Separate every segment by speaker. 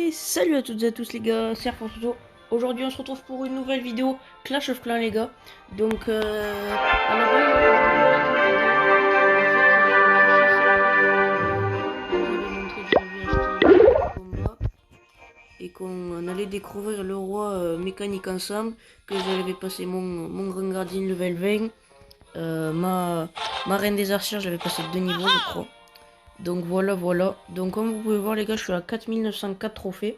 Speaker 1: Et salut à toutes et à tous les gars, c'est Arfantoto. Aujourd'hui on se retrouve pour une nouvelle vidéo Clash of Clans les gars. Donc à la base et qu'on allait découvrir le roi mécanique ensemble, que j'avais passé mon grand gardien level 20, ma reine des archères j'avais passé 2 niveaux je crois. Donc voilà. Donc comme vous pouvez voir les gars, je suis à 4904 trophées.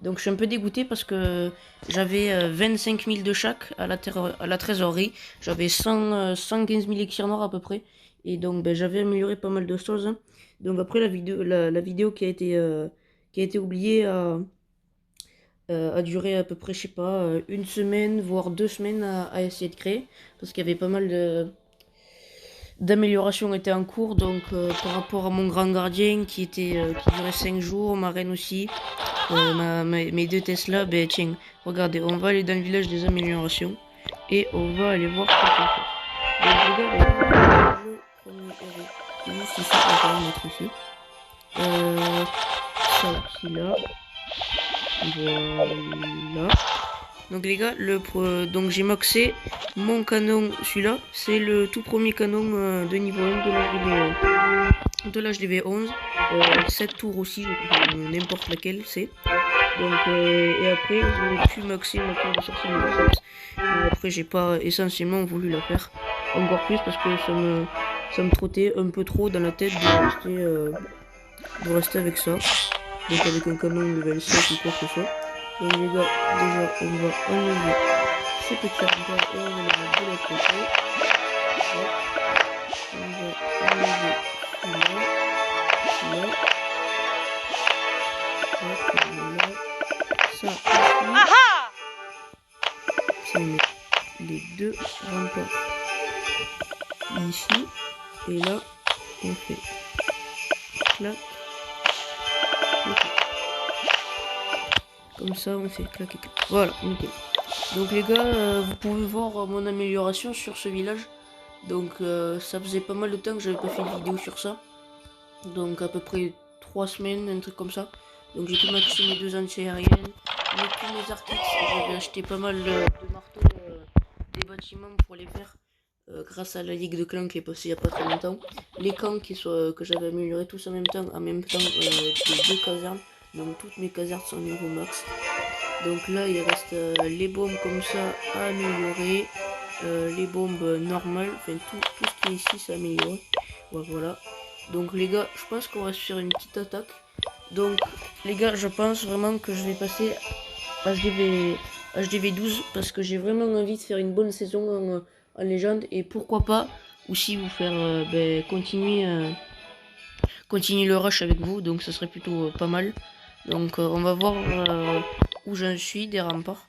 Speaker 1: Donc je suis un peu dégoûté parce que j'avais 25 000 de chaque à la trésorerie. J'avais 115 000 écrits noirs à peu près. Et donc ben, j'avais amélioré pas mal de choses, hein. Donc après la vidéo qui a été oubliée a duré à peu près, je sais pas, une semaine, voire 2 semaines à essayer de créer. Parce qu'il y avait pas mal d'améliorations étaient en cours, donc par rapport à mon grand gardien qui durait 5 jours, ma reine aussi, mes deux Tesla, ben tiens, regardez, on va aller dans le village des améliorations et on va aller voir quelque chose. Donc les gars, le premier héros, juste ici, on va le mettre ici. Ça aussi là. Voilà. Donc les gars, donc j'ai maxé mon canon, celui-là, c'est le tout premier canon de niveau 1 de l'HDV 11. 7 tours aussi, n'importe laquelle c'est. Donc et après j'ai pu maxer ma tour de sortie niveau 7. Après j'ai pas essentiellement voulu la faire encore plus parce que ça me trottait un peu trop dans la tête de rester avec ça. Donc avec un canon level 7 ou quoi que ce soit. Donc les gars, déjà on va enlever ces petits remparts et on va les mettre de l'autre côté. On va enlever celui-là. Ça ici. Ça met les deux remparts ici. Et là, on fait clac. Comme ça, on fait clac et clac. Voilà, nickel. Donc les gars, vous pouvez voir mon amélioration sur ce village. Donc ça faisait pas mal de temps que j'avais pas fait de vidéo sur ça. Donc à peu près 3 semaines, un truc comme ça. Donc j'ai pu maxer mes 2 anti-aériennes, tous mes artix. J'avais acheté pas mal de marteaux, des bâtiments pour les faire. Grâce à la ligue de clans qui est passée il y a pas très longtemps. Les camps que j'avais amélioré tous en même temps les 2 casernes. Donc toutes mes casernes sont niveau max. Donc là il reste les bombes comme ça à améliorer. Les bombes normales, enfin tout ce qui est ici c'est amélioré. Voilà. Donc les gars, je pense qu'on va se faire une petite attaque. Donc les gars, je pense vraiment que je vais passer HDV 12 parce que j'ai vraiment envie de faire une bonne saison en légende et pourquoi pas aussi vous faire continuer le rush avec vous, donc ce serait plutôt pas mal. Donc on va voir où j'en suis des remparts.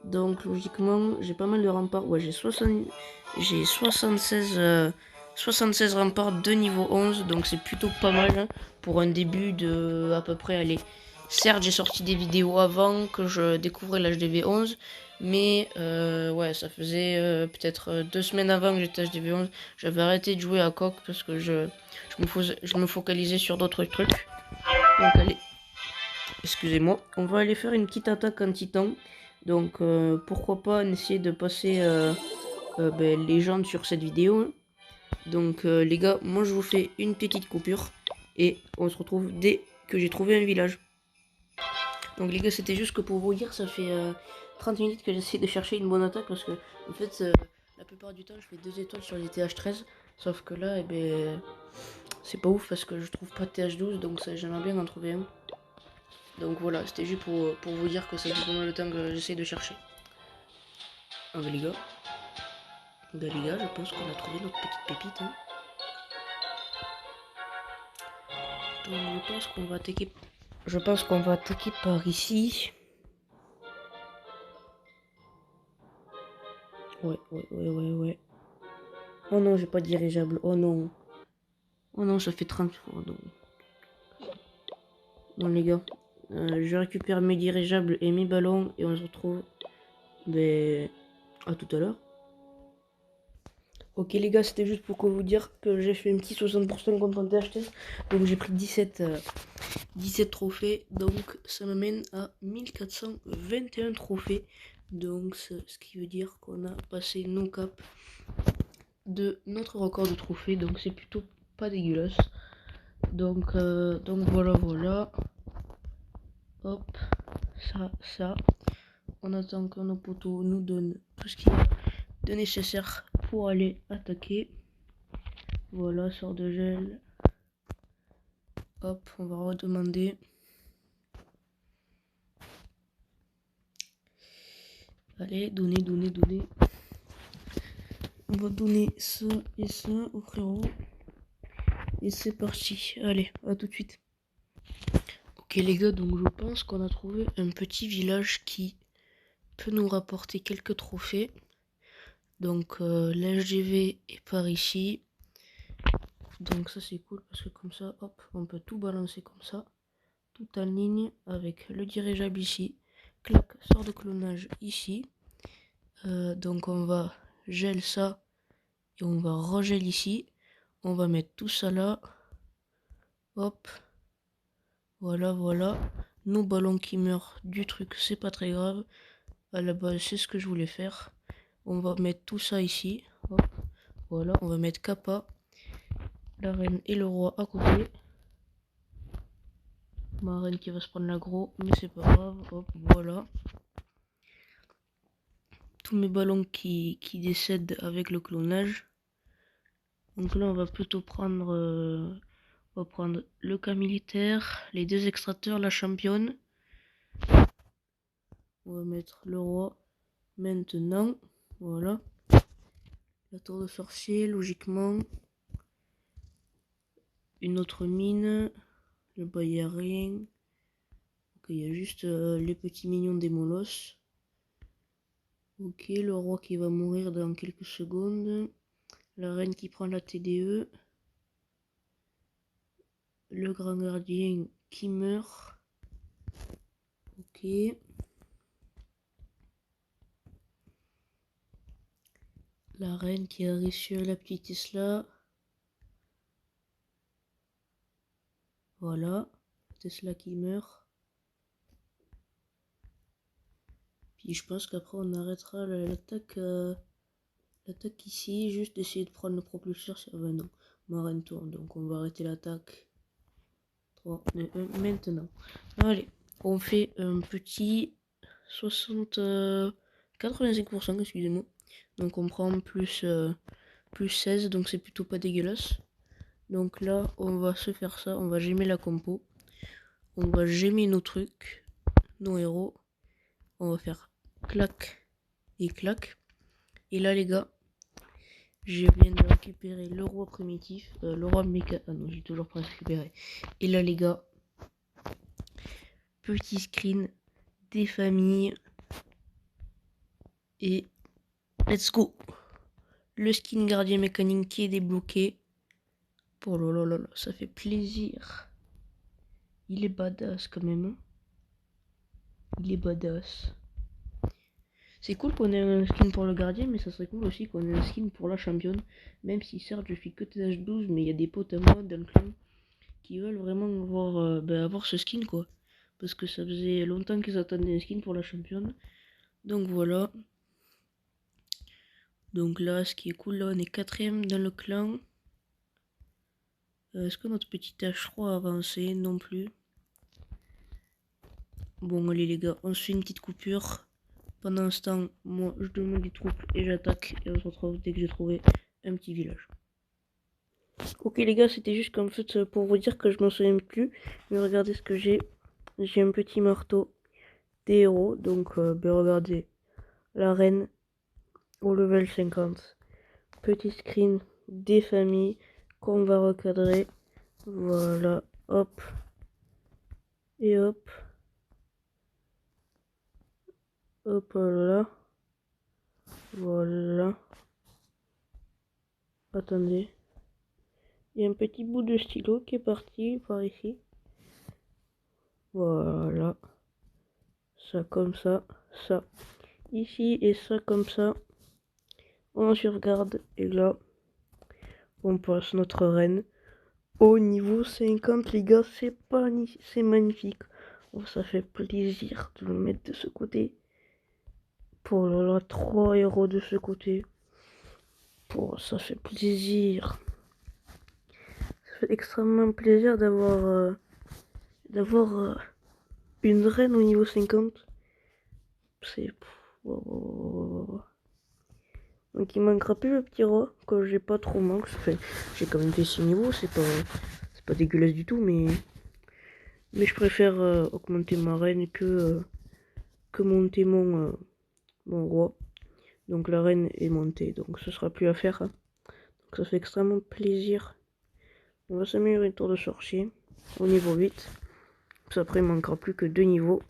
Speaker 1: Donc logiquement j'ai pas mal de remparts. Ouais, j'ai 76 remparts de niveau 11, donc c'est plutôt pas mal, hein, pour un début de à peu près. Allez, certes j'ai sorti des vidéos avant que je découvrais l'HDV 11, mais ouais, ça faisait peut-être 2 semaines avant que j'étais HDV 11. J'avais arrêté de jouer à coq parce que je me focalisais sur d'autres trucs. Donc allez, excusez-moi, on va aller faire une petite attaque en titan. Donc pourquoi pas essayer de passer légende sur cette vidéo, hein. Donc les gars, moi je vous fais une petite coupure et on se retrouve dès que j'ai trouvé un village. Donc les gars, c'était juste que pour vous dire, ça fait 30 minutes que j'essaie de chercher une bonne attaque parce que en fait la plupart du temps je fais 2 étoiles sur les TH13, sauf que là c'est pas ouf parce que je trouve pas de TH12, donc j'aimerais bien en trouver un. Donc voilà, c'était juste pour vous dire que ça fait pas mal de temps que j'essaie de chercher. Ah bah les gars, je pense qu'on a trouvé notre petite pépite, hein. Donc je pense qu'on va attaquer par ici. Ouais. Oh non, j'ai pas de dirigeable. Oh non, ça fait 30. Oh non. Bon les gars, je récupère mes dirigeables et mes ballons et on se retrouve à tout à l'heure. Ok les gars, c'était juste pour vous dire que j'ai fait un petit 60% contre un TH13. Donc j'ai pris 17 17 trophées, donc ça m'amène à 1421 trophées. Donc ce qui veut dire qu'on a passé nos caps de notre record de trophées, donc c'est plutôt pas dégueulasse. Donc voilà. Hop, ça. On attend que nos poteaux nous donnent tout ce qu'il y a de nécessaire pour aller attaquer. Voilà, sort de gel. Hop, on va redemander. Allez, donner. On va donner ça et ça au frérot. Et c'est parti. Allez, à tout de suite. Ok les gars, donc je pense qu'on a trouvé un petit village qui peut nous rapporter quelques trophées. Donc l'HGV est par ici. Donc ça c'est cool parce que comme ça, hop, on peut tout balancer comme ça. Tout en ligne avec le dirigeable ici. Clac, sort de clonage ici. Donc on va gel ça et on va regel ici. On va mettre tout ça là. Hop. Voilà. Nos ballons qui meurent du truc, c'est pas très grave. À la base, c'est ce que je voulais faire. On va mettre tout ça ici. Hop. Voilà, on va mettre Kappa, la reine et le roi à côté. Ma reine qui va se prendre l'aggro, mais c'est pas grave. Hop, voilà. Tous mes ballons qui décèdent avec le clonage. Donc là, on va plutôt prendre... on va prendre le cas militaire, les deux extracteurs, la championne. On va mettre le roi maintenant. Voilà. La tour de sorcier, logiquement. Une autre mine. Le bas, il n'y a rien. Ok, il y a juste les petits mignons des molosses. Ok, le roi qui va mourir dans quelques secondes. La reine qui prend la TDE. Le grand gardien qui meurt. Ok. La reine qui arrive sur la petite Tesla. Voilà. Tesla qui meurt. Puis je pense qu'après on arrêtera l'attaque ici. Juste d'essayer de prendre le propulseur. Ah ben non. Ma reine tourne. Donc on va arrêter l'attaque. 3, 2, 1, maintenant. Allez. On fait un petit 85%, excusez-moi. Donc on prend plus 16, donc c'est plutôt pas dégueulasse. Donc là, on va se faire ça, on va gemmer la compo. On va gemmer nos trucs, nos héros. On va faire clac et clac. Et là les gars, je viens de récupérer le roi primitif, le roi méca... Ah non, j'ai toujours pas récupéré. Et là les gars, petit screen des familles. Et let's go. Le skin gardien mécanique qui est débloqué. Oh là là, ça fait plaisir. Il est badass quand même. Hein. Il est badass. C'est cool qu'on ait un skin pour le gardien, mais ça serait cool aussi qu'on ait un skin pour la championne. Même si certes je suis que TH12, mais il y a des potes à moi dans le clan qui veulent vraiment avoir ce skin quoi. Parce que ça faisait longtemps qu'ils attendaient un skin pour la championne. Donc voilà. Donc là, ce qui est cool, là on est 4ème dans le clan. Est-ce que notre petit H3 a avancé? Non plus. Bon allez les gars, on se fait une petite coupure. Pendant ce temps, moi je demande des troupes et j'attaque. Et on se retrouve dès que j'ai trouvé un petit village. Ok les gars, c'était juste comme fait pour vous dire que je m'en souviens plus. Mais regardez ce que j'ai. J'ai un petit marteau des héros. Donc regardez. La reine au level 50. Petit screen des familles qu'on va recadrer. Voilà. Hop. Et hop. Hop là. Voilà. Attendez. Il y a un petit bout de stylo qui est parti par ici. Voilà. Ça comme ça. Ça ici et ça comme ça. On sauvegarde. Et là, on passe notre reine. Au niveau 50, les gars, c'est magnifique. Oh, ça fait plaisir de le mettre de ce côté. Pour là, 3 héros de ce côté. Oh, ça fait plaisir. Ça fait extrêmement plaisir d'avoir une reine au niveau 50. C'est... Donc il manquera plus le petit roi, que j'ai pas trop manque. J'ai quand même fait 6 niveaux, c'est pas dégueulasse du tout, mais je préfère augmenter ma reine que monter mon roi. Donc la reine est montée, donc ce sera plus à faire. Hein. Donc ça fait extrêmement plaisir. On va s'améliorer le tour de sorcier au niveau 8. Puis après il manquera plus que 2 niveaux.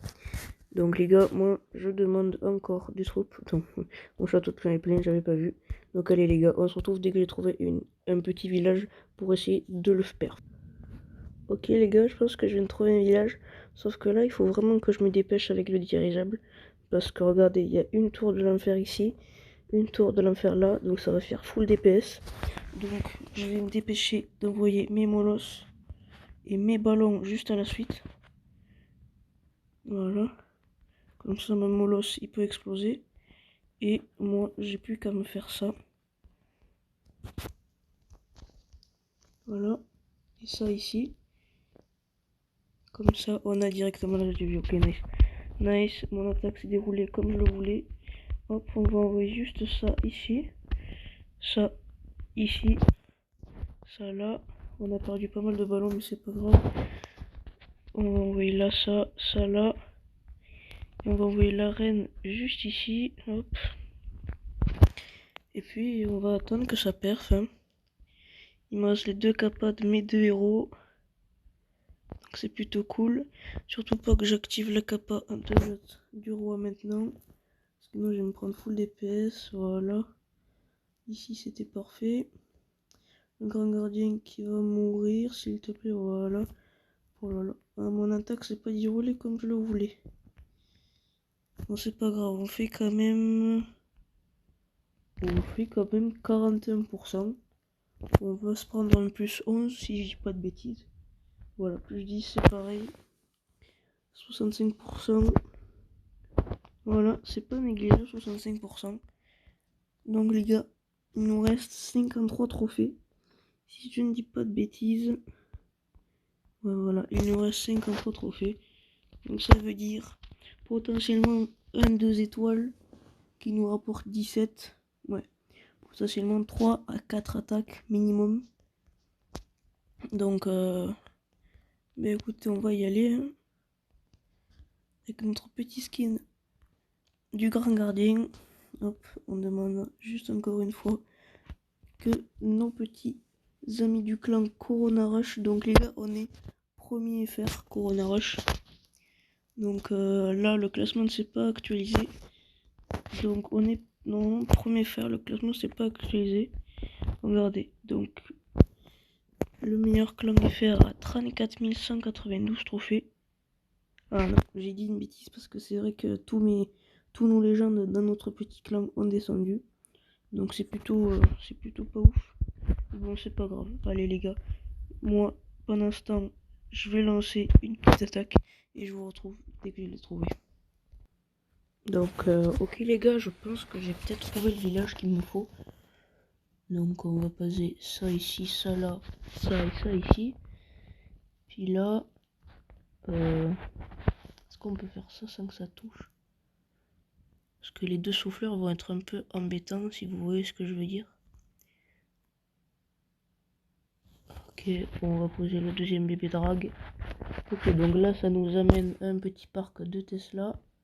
Speaker 1: Donc les gars, moi je demande encore des troupes. Donc, mon château de clan est plein, j'avais pas vu. Donc allez les gars, on se retrouve dès que j'ai trouvé un petit village pour essayer de le faire. Ok les gars, je pense que je viens de trouver un village. Sauf que là, il faut vraiment que je me dépêche avec le dirigeable. Parce que regardez, il y a une tour de l'enfer ici. Une tour de l'enfer là. Donc ça va faire full DPS. Donc je vais me dépêcher d'envoyer mes molosses et mes ballons juste à la suite. Voilà. Comme ça, mon molosse, il peut exploser. Et moi, j'ai plus qu'à me faire ça. Voilà. Et ça ici. Comme ça, on a directement la vie. Ok, nice. Nice. Mon attaque s'est déroulée comme je le voulais. Hop, on va envoyer juste ça ici. Ça ici. Ça là. On a perdu pas mal de ballons, mais c'est pas grave. On va envoyer là, ça là. Et on va envoyer la reine juste ici. Hop. Et puis, on va attendre que ça perf. Hein. Il me reste les 2 capas de mes 2 héros. Donc c'est plutôt cool. Surtout pas que j'active la capa du roi maintenant. Sinon je vais me prendre full DPS. Voilà. Ici c'était parfait. Le grand gardien qui va mourir, s'il te plaît. Voilà. Oh là là. Ah, mon attaque c'est pas déroulé comme je le voulais. Bon c'est pas grave. On fait quand même 41%. On va se prendre un plus 11 si je dis pas de bêtises. Voilà, plus 10 c'est pareil. 65%. Voilà, c'est pas négligeable, 65%. Donc les gars, il nous reste 53 trophées. Si je ne dis pas de bêtises. Ouais, voilà, il nous reste 53 trophées. Donc ça veut dire potentiellement 2 étoiles qui nous rapporte 17. Ouais, potentiellement 3 à 4 attaques minimum. Donc, écoutez, on va y aller. Hein, avec notre petit skin du grand gardien. Hop, on demande juste encore une fois que nos petits amis du clan Corona Rush. Donc les gars, on est premier FR Corona Rush. Donc là, le classement ne s'est pas actualisé. Donc on est non premier FR, le classement ne s'est pas actualisé. Regardez, donc le meilleur clan FR a 34 192 trophées. Ah non, j'ai dit une bêtise parce que c'est vrai que tous nos légendes dans notre petit clan ont descendu. Donc c'est plutôt pas ouf. Bon, c'est pas grave. Allez les gars, moi pendant ce temps, je vais lancer une petite attaque et je vous retrouve dès que je l'ai trouvé. Donc ok les gars, je pense que j'ai peut-être trouvé le village qu'il me faut. Donc on va passer ça ici, ça là, ça et ça ici. Puis là, est-ce qu'on peut faire ça sans que ça touche? Parce que les deux souffleurs vont être un peu embêtants si vous voyez ce que je veux dire. Ok, on va poser le deuxième bébé drague. Ok, donc là ça nous amène à un petit parc de Tesla.